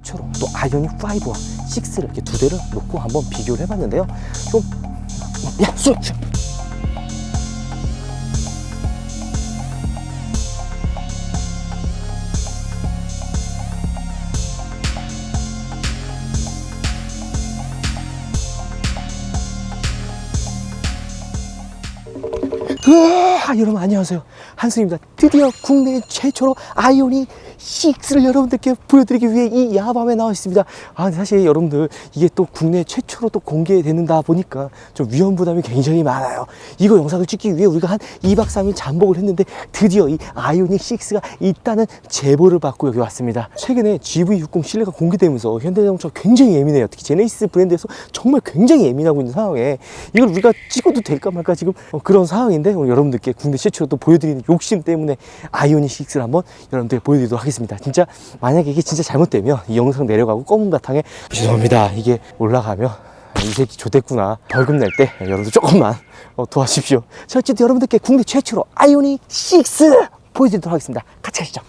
최초로 또 아이오닉 5와 6를 이렇게 두 대를 놓고 한번 비교를 해봤는데요. 좀 여러분 안녕하세요, 한승입니다. 드디어 국내 최초로 아이오닉 6를 여러분들께 보여드리기 위해 이 야밤에 나와 있습니다. 사실 여러분들 이게 또 국내 최초로 또 공개되는다 보니까 좀 위험 부담이 굉장히 많아요. 이거 영상을 찍기 위해 우리가 한 2박 3일 잠복을 했는데 드디어 이 아이오닉 6가 있다는 제보를 받고 여기 왔습니다. 최근에 GV60 실내가 공개되면서 현대자동차가 굉장히 예민해요. 특히 제네시스 브랜드에서 정말 굉장히 예민하고 있는 상황에 이걸 우리가 찍어도 될까 말까 지금 그런 상황인데, 오늘 여러분들께 국내 최초로 또 보여드리는 욕심 때문에 아이오닉 6를 한번 여러분들께 보여드리도록 하겠습니다. 진짜 만약에 이게 진짜 잘못되면 이 영상 내려가고 검은 바탕에 죄송합니다, 이게 올라가면 이 새끼 좋댔구나 벌금 낼 때 여러분들 조금만 도와주십시오. 자, 어쨌든 여러분들께 국내 최초로 아이오닉 6 보여드리도록 하겠습니다. 같이 가시죠.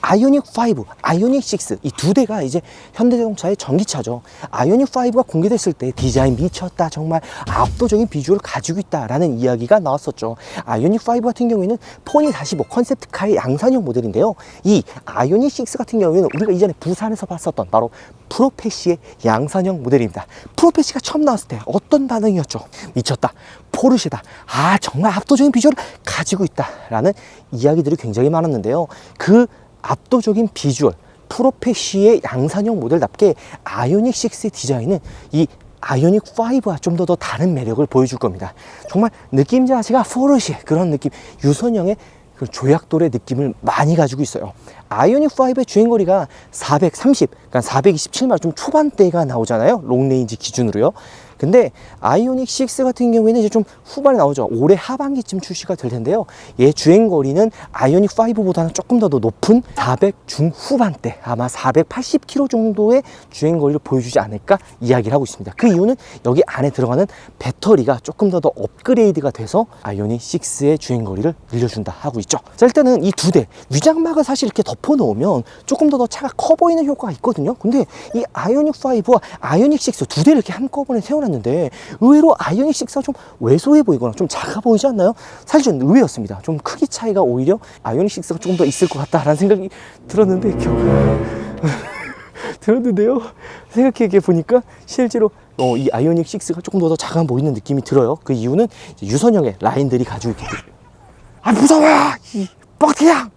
아이오닉 5, 아이오닉 6 이 두 대가 이제 현대자동차의 전기차죠. 아이오닉 5가 공개됐을 때 디자인 미쳤다, 정말 압도적인 비주얼을 가지고 있다라는 이야기가 나왔었죠. 아이오닉 5 같은 경우에는 포니 45 컨셉트카의 양산형 모델인데요. 이 아이오닉 6 같은 경우에는 우리가 이전에 부산에서 봤었던 바로 프로페시의 양산형 모델입니다. 프로페시가 처음 나왔을 때 어떤 반응이었죠? 미쳤다, 포르쉐다, 정말 압도적인 비주얼을 가지고 있다라는 이야기들이 굉장히 많았는데요. 그 압도적인 비주얼, 프로페시의 양산형 모델답게 아이오닉 6의 디자인은 이 아이오닉 5와 좀 더 다른 매력을 보여줄 겁니다. 정말 느낌 자체가 포르쉐 그런 느낌, 유선형의 그 조약돌의 느낌을 많이 가지고 있어요. 아이오닉 5의 주행거리가 430, 그러니까 427마일 좀 초반대가 나오잖아요, 롱레인지 기준으로요. 근데 아이오닉 6 같은 경우에는 이제 좀 후반에 나오죠. 올해 하반기쯤 출시가 될 텐데요. 얘 주행거리는 아이오닉 5보다는 조금 더 높은 400 중후반대, 아마 480km 정도의 주행거리를 보여주지 않을까 이야기를 하고 있습니다. 그 이유는 여기 안에 들어가는 배터리가 조금 더 업그레이드가 돼서 아이오닉 6의 주행거리를 늘려준다 하고 있죠. 자, 일단은 이 두 대 위장막을 사실 이렇게 덮어 놓으면 조금 더 차가 커 보이는 효과가 있거든요. 근데 이 아이오닉 5와 아이오닉 6 두 대를 이렇게 한꺼번에 세워놨는데 의외로 아이오닉 6가 좀 왜소해 보이거나 좀 작아 보이지 않나요? 사실 좀 의외였습니다. 좀 크기 차이가 오히려 아이오닉 6가 조금 더 있을 것 같다라는 생각이 들었는데 들었는데요. 생각해 보니까 실제로 이 아이오닉 6가 조금 더 작아 보이는 느낌이 들어요. 그 이유는 유선형의 라인들이 가지고 있기 때문에. 무서워! 이 뻥튀양!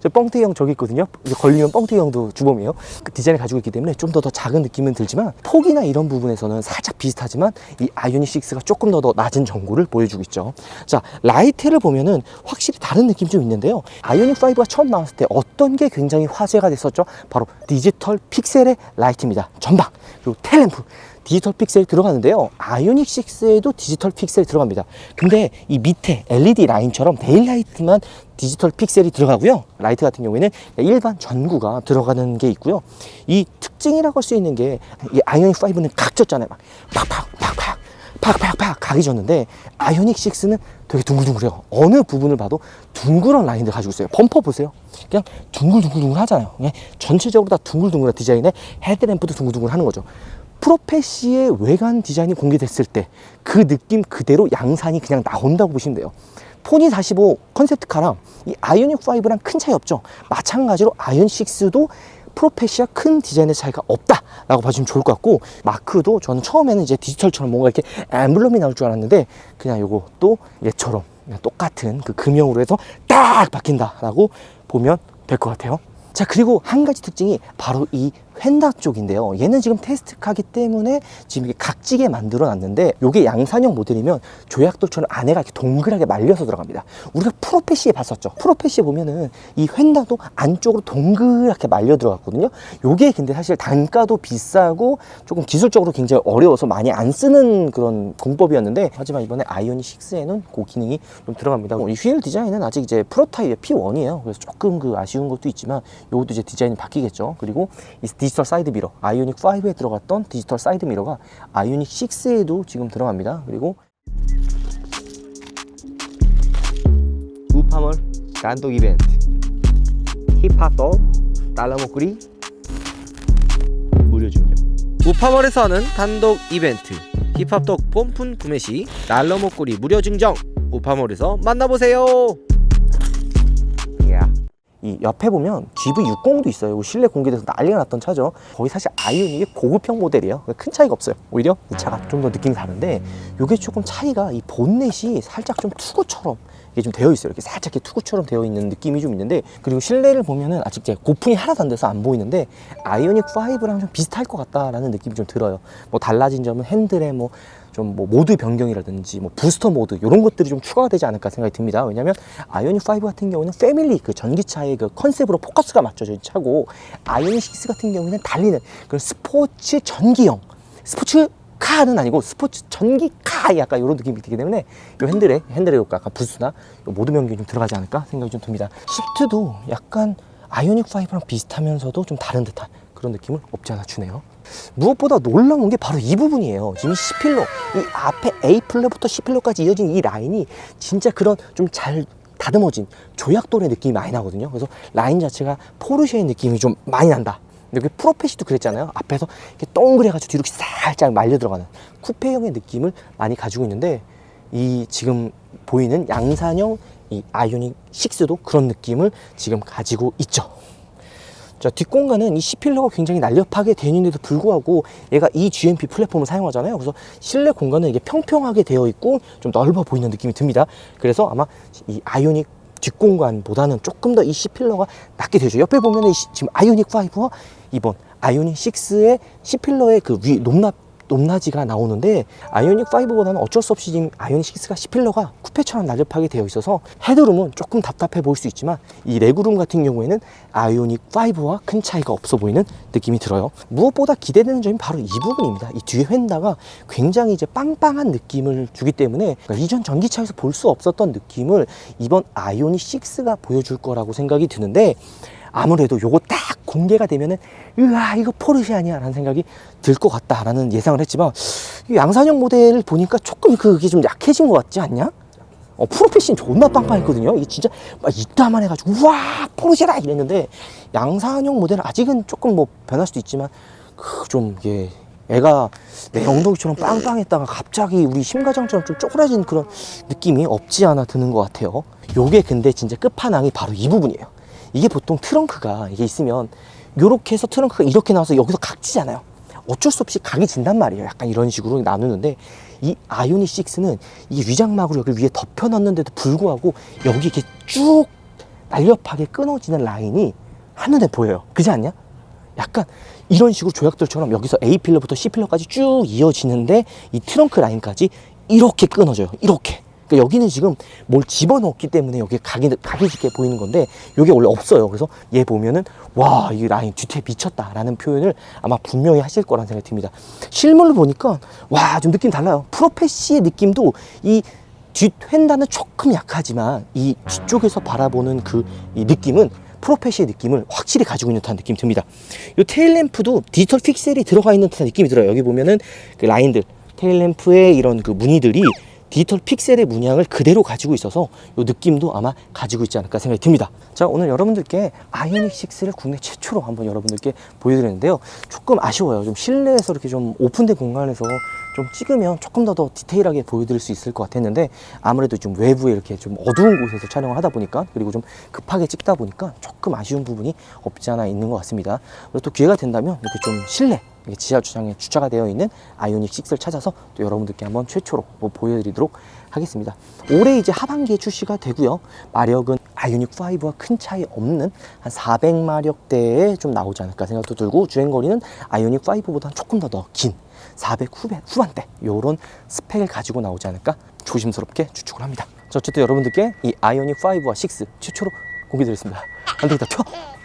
저 뻥튀형 저기 있거든요. 걸리면 뻥튀형도 주범이에요. 그 디자인을 가지고 있기 때문에 좀 더 작은 느낌은 들지만 폭이나 이런 부분에서는 살짝 비슷하지만 이 아이오닉 6가 조금 더 낮은 전고를 보여주고 있죠. 자, 라이트를 보면은 확실히 다른 느낌이 좀 있는데요. 아이오닉 5가 처음 나왔을 때 어떤 게 굉장히 화제가 됐었죠? 바로 디지털 픽셀의 라이트입니다. 전방 그리고 테일램프 디지털 픽셀이 들어가는데요. 아이오닉 6에도 디지털 픽셀이 들어갑니다. 근데 이 밑에 LED 라인처럼 데일라이트만 디지털 픽셀이 들어가고요. 라이트 같은 경우에는 일반 전구가 들어가는 게 있고요. 이 특징이라고 할 수 있는 게 이 아이오닉 5는 각졌잖아요. 막 팍팍 각이 졌는데 아이오닉 6는 되게 둥글둥글해요. 어느 부분을 봐도 둥그런 라인들 가지고 있어요. 범퍼 보세요. 그냥 둥글둥글 하잖아요. 그냥 전체적으로 다 둥글둥글한 디자인에 헤드램프도 둥글둥글 하는 거죠. 프로페시의 외관 디자인이 공개됐을 때 그 느낌 그대로 양산이 그냥 나온다고 보시면 돼요. 포니 45 컨셉트카랑 이 아이오닉 5랑 큰 차이 없죠. 마찬가지로 아이오닉 6도 프로페시와 큰 디자인의 차이가 없다라고 봐주시면 좋을 것 같고, 마크도 저는 처음에는 이제 디지털처럼 뭔가 이렇게 엠블럼이 나올 줄 알았는데 그냥 요것도 얘처럼 그냥 똑같은 그 금형으로 해서 딱 박힌다라고 보면 될 것 같아요. 자, 그리고 한 가지 특징이 바로 이 휀다 쪽인데요. 얘는 지금 테스트카기 때문에 지금 이게 각지게 만들어 놨는데, 요게 양산형 모델이면 조약돌처럼 안에가 이렇게 동그랗게 말려서 들어갑니다. 우리가 프로페시에 봤었죠. 프로페시에 보면은 이 휀다도 안쪽으로 동그랗게 말려 들어갔거든요. 요게 근데 사실 단가도 비싸고 조금 기술적으로 굉장히 어려워서 많이 안 쓰는 그런 공법이었는데, 하지만 이번에 아이오닉 6에는 그 기능이 좀 들어갑니다. 이 휠 디자인은 아직 이제 프로타입의 P1이에요. 그래서 조금 그 아쉬운 것도 있지만 요것도 이제 디자인이 바뀌겠죠. 그리고 이 디지털 사이드 미러, 아이오닉 5에 들어갔던 디지털 사이드 미러가 아이오닉 6에도 지금 들어갑니다. 그리고 우파멀 단독 이벤트, 힙합도 달러 목걸이 무료 증정. 우파몰에서 하는 단독 이벤트 힙합독 폼푼 구매 시 달러 목걸이 무료 증정. 우파몰에서 만나보세요. 이 옆에 보면 GV60도 있어요. 실내 공개돼서 난리가 났던 차죠. 거의 사실 아이오닉의 고급형 모델이에요. 큰 차이가 없어요. 오히려 이 차가 좀 더 느낌이 다른데, 이게 조금 차이가 이 본넷이 살짝 좀 투구처럼 이게 좀 되어 있어요. 이렇게 살짝 이렇게 투구처럼 되어 있는 느낌이 좀 있는데, 그리고 실내를 보면은 아직 이제 고풍이 하나도 안 돼서 안 보이는데 아이오닉 5랑 좀 비슷할 것 같다라는 느낌이 좀 들어요. 뭐 달라진 점은 핸들에 뭐 모드 변경이라든지 부스터 모드 이런 것들이 좀 추가가 되지 않을까 생각이 듭니다. 왜냐하면 아이오닉 5 같은 경우는 패밀리 그 전기차의 그 컨셉으로 포커스가 맞춰진 차고, 아이오닉 6 같은 경우는 달리는 그런 스포츠 전기형, 스포츠 카는 아니고 스포츠 전기카 약간 이런 느낌이 들기 때문에 이 핸들에 약간 부스나 모드 변경이 좀 들어가지 않을까 생각이 좀 듭니다. 시트도 약간 아이오닉 5랑 비슷하면서도 좀 다른 듯한 그런 느낌을 없지 않아 주네요. 무엇보다 놀라운 게 바로 이 부분이에요. 지금 C필러, 이 앞에 A필러부터 C필러까지 이어진 이 라인이 진짜 그런 좀 잘 다듬어진 조약돌의 느낌이 많이 나거든요. 그래서 라인 자체가 포르쉐의 느낌이 좀 많이 난다. 여기 프로페시도 그랬잖아요. 앞에서 이렇게 동그래가지고 뒤로 살짝 말려 들어가는 쿠페형의 느낌을 많이 가지고 있는데, 이 지금 보이는 양산형 이 아이오닉 6도 그런 느낌을 지금 가지고 있죠. 자, 뒷공간은 이 C필러가 굉장히 날렵하게 되어 있는데도 불구하고 얘가 eGMP 플랫폼을 사용하잖아요. 그래서 실내 공간은 이게 평평하게 되어 있고 좀 넓어 보이는 느낌이 듭니다. 그래서 아마 이 아이오닉 뒷공간보다는 조금 더 이 C필러가 낮게 되죠. 옆에 보면 지금 아이오닉 5와 이번 아이오닉 6의 C필러의 그 위 높낮이가 나오는데, 아이오닉 5보다는 어쩔 수 없이 지금 아이오닉 6가 C필러가 쿠페처럼 날렵하게 되어 있어서 헤드룸은 조금 답답해 보일 수 있지만, 이 레그룸 같은 경우에는 아이오닉 5와 큰 차이가 없어 보이는 느낌이 들어요. 무엇보다 기대되는 점이 바로 이 부분입니다. 이 뒤에 휀다가 굉장히 이제 빵빵한 느낌을 주기 때문에, 그러니까 이전 전기차에서 볼 수 없었던 느낌을 이번 아이오닉 6가 보여줄 거라고 생각이 드는데, 아무래도 요거 딱 공개가 되면은 으아 이거 포르쉐 아니야 라는 생각이 들 것 같다라는 예상을 했지만, 이 양산형 모델을 보니까 조금 그게 좀 약해진 것 같지 않냐? 프로페시는 존나 빵빵했거든요. 이게 진짜 막 이따만 해가지고 우와 포르쉐다 이랬는데, 양산형 모델은 아직은 조금 변할 수도 있지만 좀 이게 애가 내 엉덩이처럼 빵빵했다가 갑자기 우리 심가장처럼 좀 쪼그라진 그런 느낌이 없지 않아 드는 것 같아요. 요게 근데 진짜 끝판왕이 바로 이 부분이에요. 이게 보통 트렁크가 이게 있으면 요렇게 해서 트렁크가 이렇게 나와서 여기서 각지잖아요. 어쩔 수 없이 각이 진단 말이에요. 약간 이런 식으로 나누는데, 이 아이오닉 6는 이게 위장막으로 여기 위에 덮여놨는데도 불구하고 여기 이렇게 쭉 날렵하게 끊어지는 라인이 한눈에 보여요. 그렇지 않냐? 약간 이런 식으로 조약돌처럼 여기서 A필러부터 C필러까지 쭉 이어지는데, 이 트렁크 라인까지 이렇게 끊어져요. 이렇게. 그러니까 여기는 지금 뭘 집어넣었기 때문에 여기 각이 짙게 보이는 건데, 여기 원래 없어요. 그래서 얘 보면은 와, 이 라인 뒤태 미쳤다라는 표현을 아마 분명히 하실 거라는 생각이 듭니다. 실물로 보니까 와, 좀 느낌 달라요. 프로페시의 느낌도 이 뒷휀다는 조금 약하지만 이 뒤쪽에서 바라보는 이 느낌은 프로페시의 느낌을 확실히 가지고 있는 듯한 느낌이 듭니다. 이 테일램프도 디지털 픽셀이 들어가 있는 듯한 느낌이 들어요. 여기 보면은 그 라인들, 테일램프의 이런 그 무늬들이 디지털 픽셀의 문양을 그대로 가지고 있어서 이 느낌도 아마 가지고 있지 않을까 생각이 듭니다. 자, 오늘 여러분들께 아이오닉 6를 국내 최초로 한번 여러분들께 보여드렸는데요. 조금 아쉬워요. 좀 실내에서 이렇게 좀 오픈된 공간에서 좀 찍으면 조금 더 디테일하게 보여드릴 수 있을 것 같았는데, 아무래도 좀 외부에 이렇게 좀 어두운 곳에서 촬영을 하다 보니까, 그리고 좀 급하게 찍다 보니까 조금 아쉬운 부분이 없지 않아 있는 것 같습니다. 그리고 또 기회가 된다면 이렇게 좀 실내 지하 주차장에 주차가 되어 있는 아이오닉 6를 찾아서 또 여러분들께 한번 최초로 보여드리도록 하겠습니다. 올해 이제 하반기에 출시가 되고요. 마력은 아이오닉 5와 큰 차이 없는 한 400마력대에 좀 나오지 않을까 생각도 들고, 주행거리는 아이오닉 5보다 조금 더 긴 400 후반대 요런 스펙을 가지고 나오지 않을까 조심스럽게 추측을 합니다. 자, 어쨌든 여러분들께 이 아이오닉 5와 6 최초로 공개드렸습니다. 안 되겠다, 튀어!